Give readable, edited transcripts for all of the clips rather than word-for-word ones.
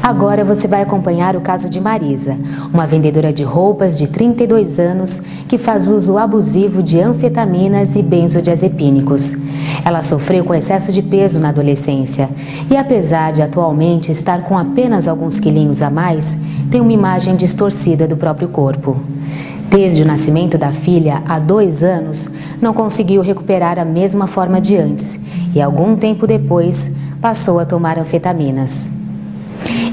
Agora você vai acompanhar o caso de Marisa, uma vendedora de roupas de 32 anos que faz uso abusivo de anfetaminas e benzodiazepínicos. Ela sofreu com excesso de peso na adolescência e, apesar de atualmente estar com apenas alguns quilinhos a mais, tem uma imagem distorcida do próprio corpo. Desde o nascimento da filha, há 2 anos, não conseguiu recuperar a mesma forma de antes e, algum tempo depois, passou a tomar anfetaminas.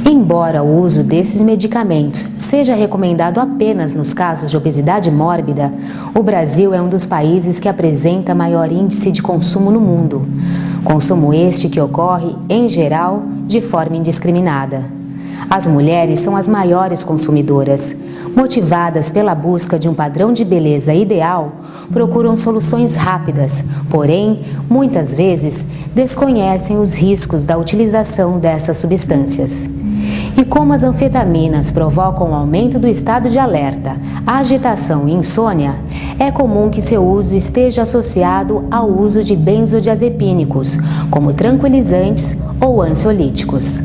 Embora o uso desses medicamentos seja recomendado apenas nos casos de obesidade mórbida, o Brasil é um dos países que apresenta maior índice de consumo no mundo. Consumo este que ocorre, em geral, de forma indiscriminada. As mulheres são as maiores consumidoras. Motivadas pela busca de um padrão de beleza ideal, procuram soluções rápidas, porém, muitas vezes, desconhecem os riscos da utilização dessas substâncias. E como as anfetaminas provocam o aumento do estado de alerta, agitação e insônia, é comum que seu uso esteja associado ao uso de benzodiazepínicos, como tranquilizantes ou ansiolíticos.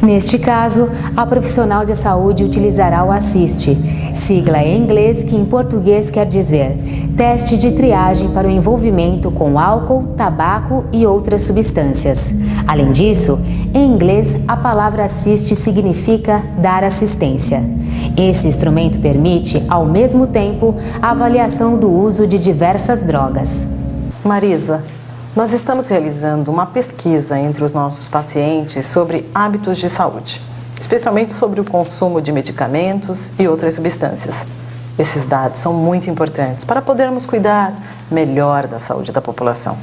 Neste caso, a profissional de saúde utilizará o ASSIST, sigla em inglês que em português quer dizer Teste de Triagem para o Envolvimento com Álcool, Tabaco e Outras Substâncias. Além disso, em inglês, a palavra ASSIST significa dar assistência. Esse instrumento permite, ao mesmo tempo, a avaliação do uso de diversas drogas. Marisa, nós estamos realizando uma pesquisa entre os nossos pacientes sobre hábitos de saúde, especialmente sobre o consumo de medicamentos e outras substâncias. Esses dados são muito importantes para podermos cuidar melhor da saúde da população.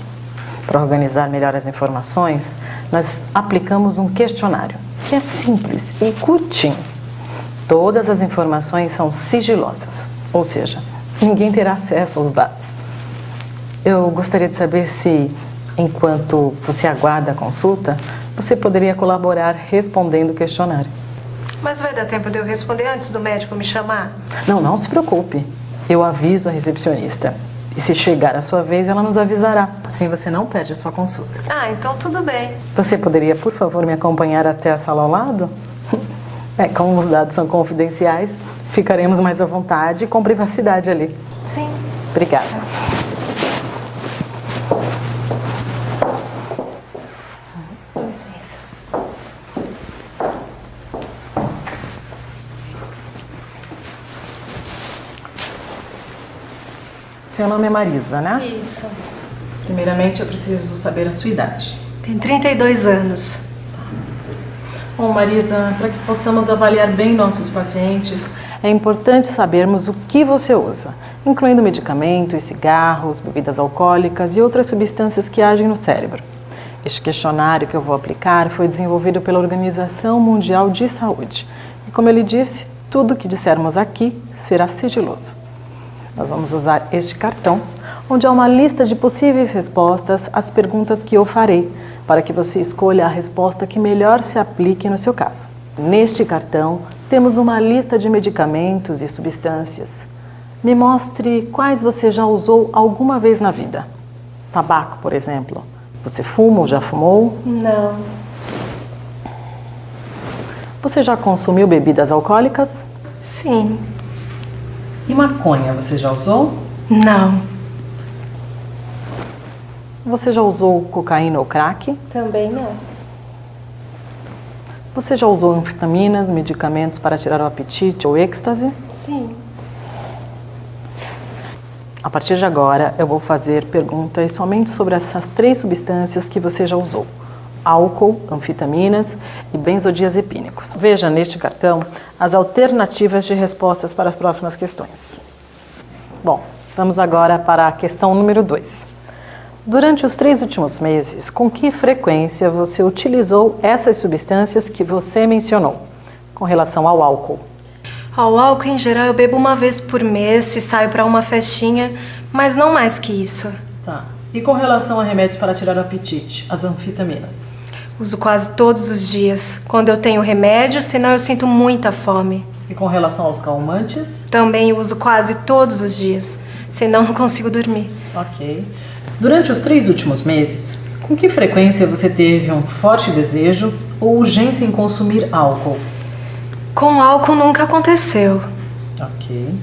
Para organizar melhor as informações, nós aplicamos um questionário, que é simples e curtinho. Todas as informações são sigilosas, ou seja, ninguém terá acesso aos dados. Eu gostaria de saber se, enquanto você aguarda a consulta, você poderia colaborar respondendo o questionário. Mas vai dar tempo de eu responder antes do médico me chamar? Não se preocupe. Eu aviso a recepcionista. E se chegar a sua vez, ela nos avisará. Assim você não perde a sua consulta. Ah, então tudo bem. Você poderia, por favor, me acompanhar até a sala ao lado? Como os dados são confidenciais, ficaremos mais à vontade e com privacidade ali. Sim. Obrigada. Seu nome é Marisa, né? Isso. Primeiramente, eu preciso saber a sua idade. Tem 32 anos. Bom, Marisa, para que possamos avaliar bem nossos pacientes, é importante sabermos o que você usa, incluindo medicamentos, cigarros, bebidas alcoólicas e outras substâncias que agem no cérebro. Este questionário que eu vou aplicar foi desenvolvido pela Organização Mundial de Saúde. E como ele disse, tudo que dissermos aqui será sigiloso. Nós vamos usar este cartão, onde há uma lista de possíveis respostas às perguntas que eu farei, para que você escolha a resposta que melhor se aplique no seu caso. Neste cartão, temos uma lista de medicamentos e substâncias. Me mostre quais você já usou alguma vez na vida. Tabaco, por exemplo. Você fuma ou já fumou? Não. Você já consumiu bebidas alcoólicas? Sim. E maconha, você já usou? Não. Você já usou cocaína ou crack? Também não. Você já usou anfetaminas, medicamentos para tirar o apetite ou êxtase? Sim. A partir de agora, eu vou fazer perguntas somente sobre essas 3 substâncias que você já usou: álcool, anfetaminas e benzodiazepínicos. Veja neste cartão as alternativas de respostas para as próximas questões. Bom, vamos agora para a questão número 2. Durante os 3 últimos meses, com que frequência você utilizou essas substâncias que você mencionou, com relação ao álcool? Ao álcool, em geral, eu bebo uma vez por mês se saio para uma festinha, mas não mais que isso. Tá. E com relação a remédios para tirar o apetite, as anfetaminas? Uso quase todos os dias. Quando eu tenho remédio, senão eu sinto muita fome. E com relação aos calmantes? Também uso quase todos os dias, senão não consigo dormir. Ok. Durante os 3 últimos meses, Com que frequência você teve um forte desejo ou urgência em consumir álcool? Com álcool nunca aconteceu. Ok.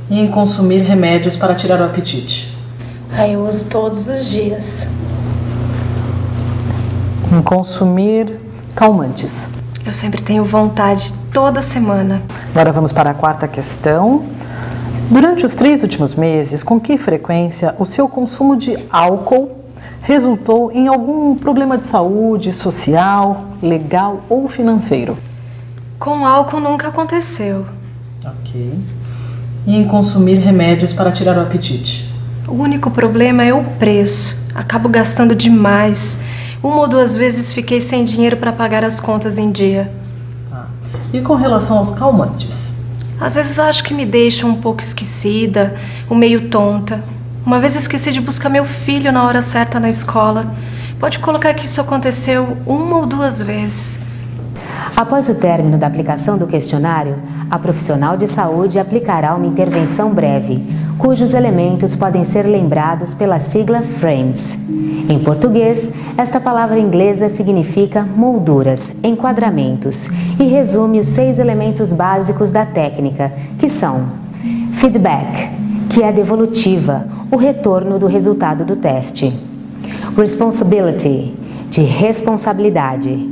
E em consumir remédios para tirar o apetite? Eu uso todos os dias. Em consumir calmantes? Eu sempre tenho vontade, toda semana. Agora vamos para a quarta questão. Durante os 3 últimos meses, com que frequência o seu consumo de álcool resultou em algum problema de saúde, social, legal ou financeiro? Com álcool nunca aconteceu. Ok. E em consumir remédios para tirar o apetite? O único problema é o preço. Acabo gastando demais. 1 ou 2 vezes fiquei sem dinheiro para pagar as contas em dia. E com relação aos calmantes? Às vezes acho que me deixam um pouco esquecida, meio tonta. Uma vez esqueci de buscar meu filho na hora certa na escola. Pode colocar que isso aconteceu 1 ou 2 vezes. Após o término da aplicação do questionário, a profissional de saúde aplicará uma intervenção breve, cujos elementos podem ser lembrados pela sigla FRAMES. Em português, esta palavra inglesa significa molduras, enquadramentos e resume os 6 elementos básicos da técnica, que são feedback, que é a devolutiva, o retorno do resultado do teste; responsibility, de responsabilidade;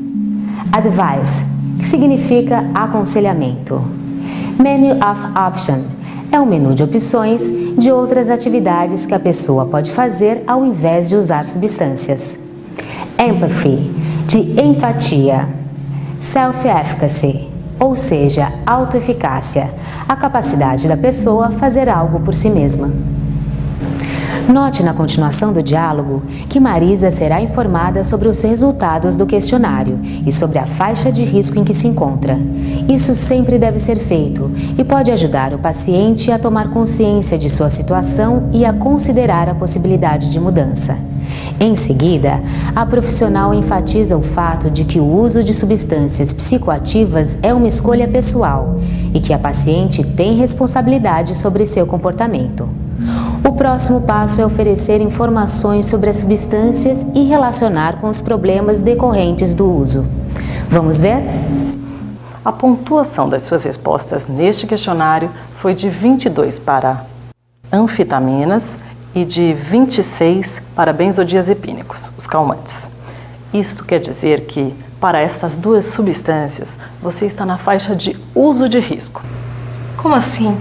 advice, que significa aconselhamento; menu of option, é um menu de opções de outras atividades que a pessoa pode fazer ao invés de usar substâncias; empathy, de empatia; self-efficacy, ou seja, autoeficácia, a capacidade da pessoa fazer algo por si mesma. Note na continuação do diálogo que Marisa será informada sobre os resultados do questionário e sobre a faixa de risco em que se encontra. Isso sempre deve ser feito e pode ajudar o paciente a tomar consciência de sua situação e a considerar a possibilidade de mudança. Em seguida, a profissional enfatiza o fato de que o uso de substâncias psicoativas é uma escolha pessoal e que a paciente tem responsabilidade sobre seu comportamento. O próximo passo é oferecer informações sobre as substâncias e relacionar com os problemas decorrentes do uso. Vamos ver? A pontuação das suas respostas neste questionário foi de 22 para anfetaminas e de 26 para benzodiazepínicos, os calmantes. Isto quer dizer que, para essas 2 substâncias, você está na faixa de uso de risco. Como assim?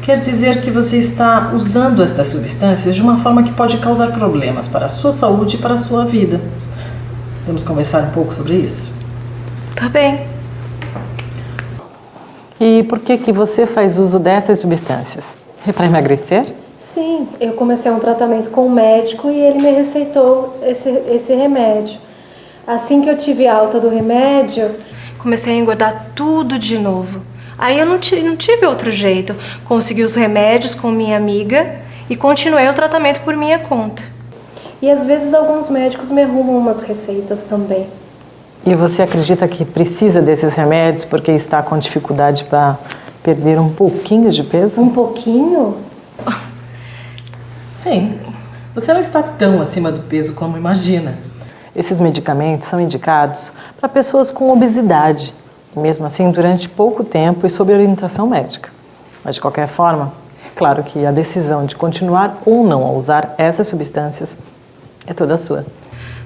Quer dizer que você está usando estas substâncias de uma forma que pode causar problemas para a sua saúde e para a sua vida. Vamos conversar um pouco sobre isso? Tá bem. E por que você faz uso dessas substâncias? É para emagrecer? Sim, eu comecei um tratamento com o médico e ele me receitou esse remédio. Assim que eu tive alta do remédio, comecei a engordar tudo de novo. Aí eu não tive outro jeito. Consegui os remédios com minha amiga e continuei o tratamento por minha conta. E às vezes alguns médicos me arrumam umas receitas também. E você acredita que precisa desses remédios porque está com dificuldade para perder um pouquinho de peso? Um pouquinho? Sim. Você não está tão acima do peso como imagina. Esses medicamentos são indicados para pessoas com obesidade. Mesmo assim, durante pouco tempo e sob orientação médica. Mas, de qualquer forma, é claro que a decisão de continuar ou não a usar essas substâncias é toda sua.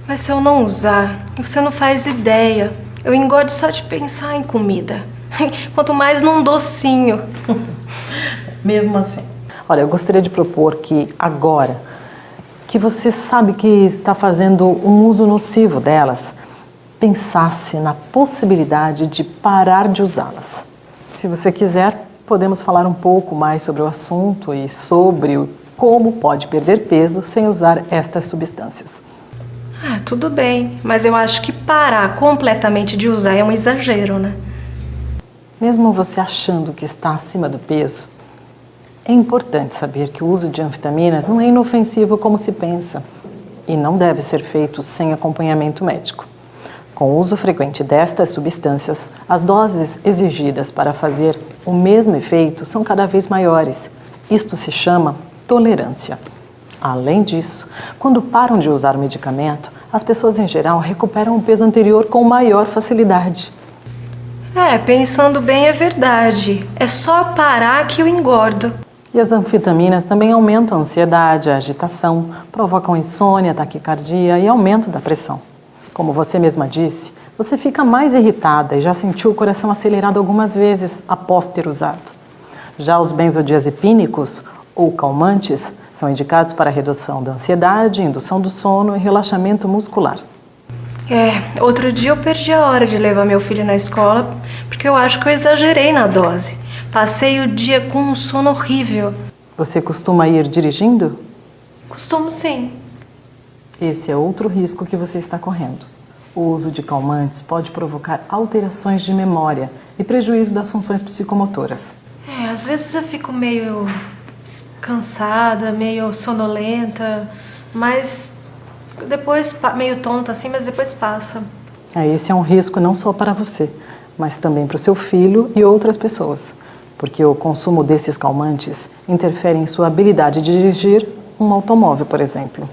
Mas se eu não usar, você não faz ideia. Eu engordo só de pensar em comida. Quanto mais num docinho. Mesmo assim. Olha, eu gostaria de propor que agora, que você sabe que está fazendo um uso nocivo delas, pensasse na possibilidade de parar de usá-las. Se você quiser, podemos falar um pouco mais sobre o assunto e sobre como pode perder peso sem usar estas substâncias. Tudo bem, mas eu acho que parar completamente de usar é um exagero, né? Mesmo você achando que está acima do peso, é importante saber que o uso de anfetaminas não é inofensivo como se pensa e não deve ser feito sem acompanhamento médico. Com o uso frequente destas substâncias, as doses exigidas para fazer o mesmo efeito são cada vez maiores. Isto se chama tolerância. Além disso, quando param de usar o medicamento, as pessoas em geral recuperam o peso anterior com maior facilidade. Pensando bem é verdade. É só parar que eu engordo. E as anfetaminas também aumentam a ansiedade, a agitação, provocam insônia, taquicardia e aumento da pressão. Como você mesma disse, você fica mais irritada e já sentiu o coração acelerado algumas vezes após ter usado. Já os benzodiazepínicos, ou calmantes, são indicados para redução da ansiedade, indução do sono e relaxamento muscular. Outro dia eu perdi a hora de levar meu filho na escola porque eu acho que eu exagerei na dose. Passei o dia com um sono horrível. Você costuma ir dirigindo? Costumo sim. Esse é outro risco que você está correndo. O uso de calmantes pode provocar alterações de memória e prejuízo das funções psicomotoras. Às vezes eu fico meio cansada, meio sonolenta, mas depois meio tonta assim, mas depois passa. Esse é um risco não só para você, mas também para o seu filho e outras pessoas, porque o consumo desses calmantes interfere em sua habilidade de dirigir um automóvel, por exemplo.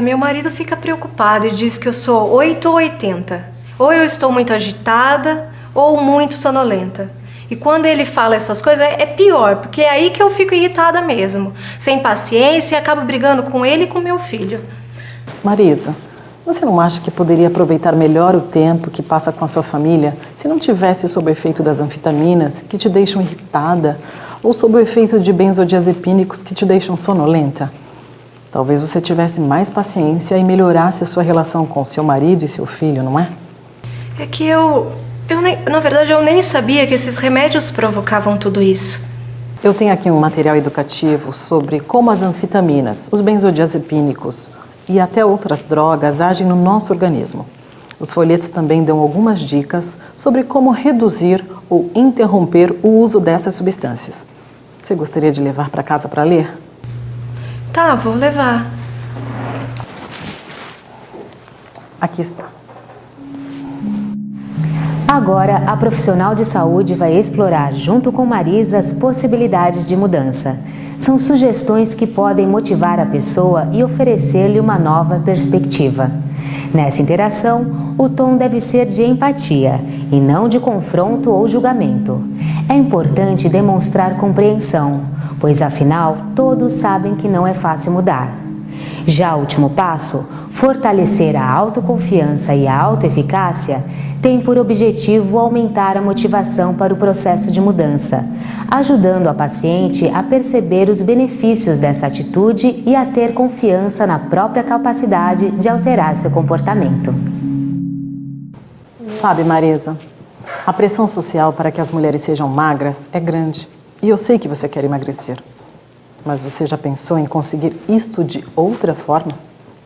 Meu marido fica preocupado e diz que eu sou 8 ou 80. Ou eu estou muito agitada ou muito sonolenta. E quando ele fala essas coisas é pior, porque é aí que eu fico irritada mesmo. Sem paciência e acabo brigando com ele e com meu filho. Marisa, você não acha que poderia aproveitar melhor o tempo que passa com a sua família se não tivesse sob o efeito das anfetaminas que te deixam irritada ou sob o efeito de benzodiazepínicos que te deixam sonolenta? Talvez você tivesse mais paciência e melhorasse a sua relação com seu marido e seu filho, não é? É que na verdade, eu nem sabia que esses remédios provocavam tudo isso. Eu tenho aqui um material educativo sobre como as anfetaminas, os benzodiazepínicos e até outras drogas agem no nosso organismo. Os folhetos também dão algumas dicas sobre como reduzir ou interromper o uso dessas substâncias. Você gostaria de levar para casa para ler? Tá, vou levar. Aqui está. Agora, a profissional de saúde vai explorar, junto com Marisa, as possibilidades de mudança. São sugestões que podem motivar a pessoa e oferecer-lhe uma nova perspectiva. Nessa interação, o tom deve ser de empatia e não de confronto ou julgamento. É importante demonstrar compreensão, pois afinal todos sabem que não é fácil mudar. Já o último passo, fortalecer a autoconfiança e a autoeficácia, tem por objetivo aumentar a motivação para o processo de mudança, ajudando a paciente a perceber os benefícios dessa atitude e a ter confiança na própria capacidade de alterar seu comportamento. Sabe, Marisa, a pressão social para que as mulheres sejam magras é grande. E eu sei que você quer emagrecer. Mas você já pensou em conseguir isto de outra forma?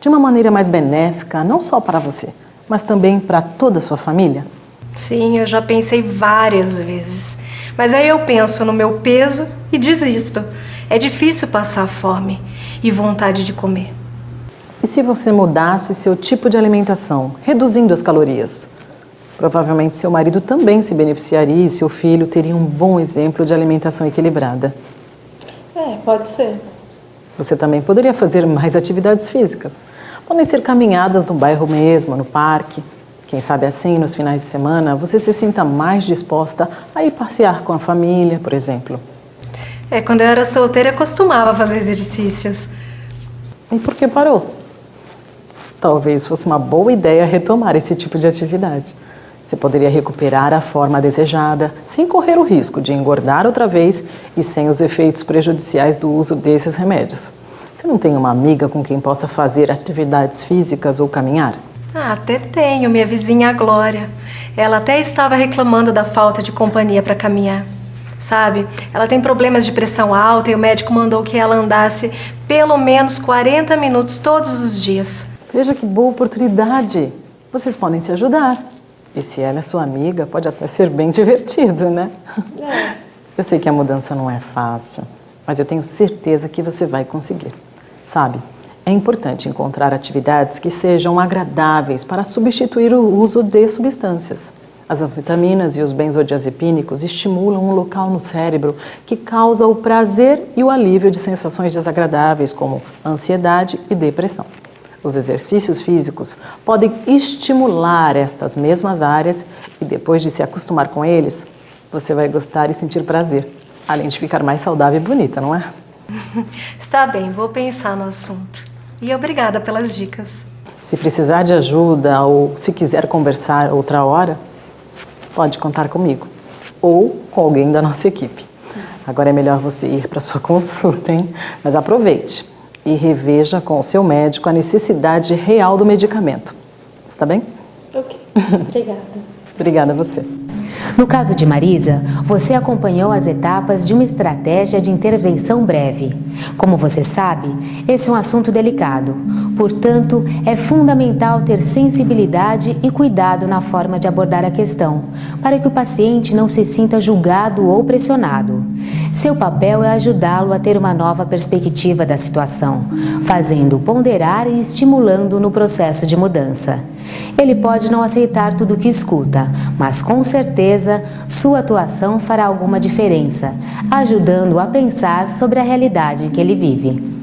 De uma maneira mais benéfica, não só para você, mas também para toda a sua família? Sim, eu já pensei várias vezes. Mas aí eu penso no meu peso e desisto. É difícil passar fome e vontade de comer. E se você mudasse seu tipo de alimentação, reduzindo as calorias? Provavelmente seu marido também se beneficiaria e seu filho teria um bom exemplo de alimentação equilibrada. Pode ser. Você também poderia fazer mais atividades físicas. Podem ser caminhadas no bairro mesmo, no parque. Quem sabe assim, nos finais de semana, você se sinta mais disposta a ir passear com a família, por exemplo. Quando eu era solteira, eu costumava fazer exercícios. E por que parou? Talvez fosse uma boa ideia retomar esse tipo de atividade. Você poderia recuperar a forma desejada, sem correr o risco de engordar outra vez e sem os efeitos prejudiciais do uso desses remédios. Você não tem uma amiga com quem possa fazer atividades físicas ou caminhar? Até tenho, minha vizinha Glória. Ela até estava reclamando da falta de companhia para caminhar. Sabe, ela tem problemas de pressão alta e o médico mandou que ela andasse pelo menos 40 minutos todos os dias. Veja que boa oportunidade. Vocês podem se ajudar. E se ela é sua amiga, pode até ser bem divertido, né? Eu sei que a mudança não é fácil, mas eu tenho certeza que você vai conseguir. Sabe, é importante encontrar atividades que sejam agradáveis para substituir o uso de substâncias. As anfetaminas e os benzodiazepínicos estimulam um local no cérebro que causa o prazer e o alívio de sensações desagradáveis, como ansiedade e depressão. Os exercícios físicos podem estimular estas mesmas áreas e depois de se acostumar com eles, você vai gostar e sentir prazer, além de ficar mais saudável e bonita, não é? Está bem, vou pensar no assunto. E obrigada pelas dicas. Se precisar de ajuda ou se quiser conversar outra hora, pode contar comigo ou com alguém da nossa equipe. Agora é melhor você ir para sua consulta, hein? Mas aproveite e reveja com o seu médico a necessidade real do medicamento. Está bem? Ok, obrigada. Obrigada a você. No caso de Marisa, você acompanhou as etapas de uma estratégia de intervenção breve. Como você sabe, esse é um assunto delicado. Portanto, é fundamental ter sensibilidade e cuidado na forma de abordar a questão, para que o paciente não se sinta julgado ou pressionado. Seu papel é ajudá-lo a ter uma nova perspectiva da situação, fazendo-o ponderar e estimulando no processo de mudança. Ele pode não aceitar tudo o que escuta, mas com certeza sua atuação fará alguma diferença, ajudando-o a pensar sobre a realidade em que ele vive.